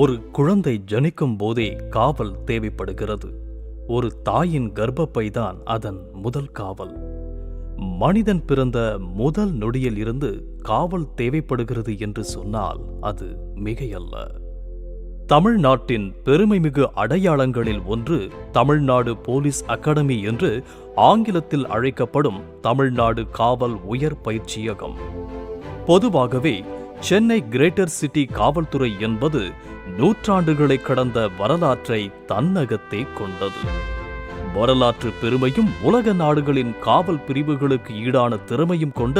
ஒரு குழந்தை ஜனிக்கும் போதே காவல் தேவைப்படுகிறது. ஒரு தாயின் கர்ப்பப்பைதான் அதன் முதல் காவல். மனிதன் பிறந்த முதல் நொடியில் இருந்து காவல் தேவைப்படுகிறது என்று சொன்னால் அது மிகையல்ல. தமிழ்நாட்டின் பெருமைமிகு அடையாளங்களில் ஒன்று தமிழ்நாடு போலீஸ் அகாடமி என்று ஆங்கிலத்தில் அழைக்கப்படும் தமிழ்நாடு காவல் உயர் பயிற்சியகம். பொதுவாகவே சென்னை கிரேட்டர் சிட்டி காவல்துறை என்பது நூற்றாண்டுகளை கடந்த வரலாற்றை தன்னகத்தே கொண்டது. வரலாற்று பெருமையும் உலக நாடுகளின் காவல் பிரிவுகளுக்கு ஈடான திறமையும் கொண்ட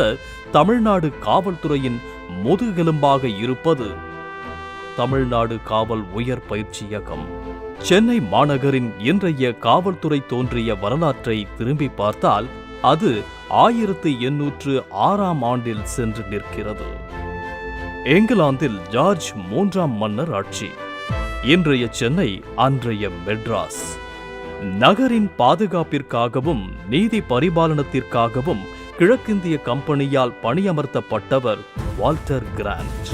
தமிழ்நாடு காவல்துறையின் முதுகெலும்பாக இருப்பது தமிழ்நாடு காவல் உயர் பயிற்சியகம். சென்னை மாநகரின் இன்றைய காவல்துறை தோன்றிய வரலாற்றை திரும்பி பார்த்தால் அது 1806ஆம் ஆண்டில் சென்று நிற்கிறது. இங்கிலாந்தில் ஜார்ஜ் 3ஆம் மன்னர் ஆட்சி. இன்றைய சென்னை அன்றைய மெட்ராஸ். நகரின் பாதுகாப்பிற்காகவும் நீதி பரிபாலனத்திற்காகவும் கிழக்கிந்திய கம்பெனியால் பணியமர்த்தப்பட்டவர் வால்டர் கிராண்ட்.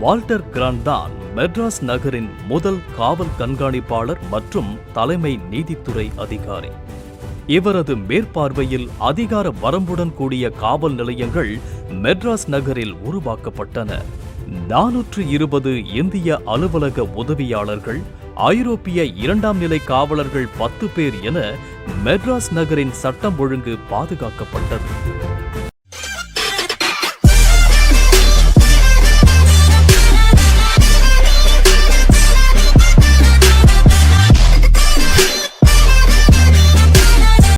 வால்டர் கிராண்ட் தான் மெட்ராஸ் நகரின் முதல் காவல் கண்காணிப்பாளர் மற்றும் தலைமை நீதித்துறை அதிகாரி. இவரது மேற்பார்வையில் அதிகார வரம்புடன் கூடிய காவல் நிலையங்கள் மெட்ராஸ் நகரில் உருவாக்கப்பட்டன. 420 இந்திய அலுவலக உதவியாளர்கள், ஐரோப்பிய 2ஆம் நிலை காவலர்கள் 10 பேர் என மெட்ராஸ் நகரின் சட்டம் ஒழுங்கு பாதுகாக்கப்பட்டது.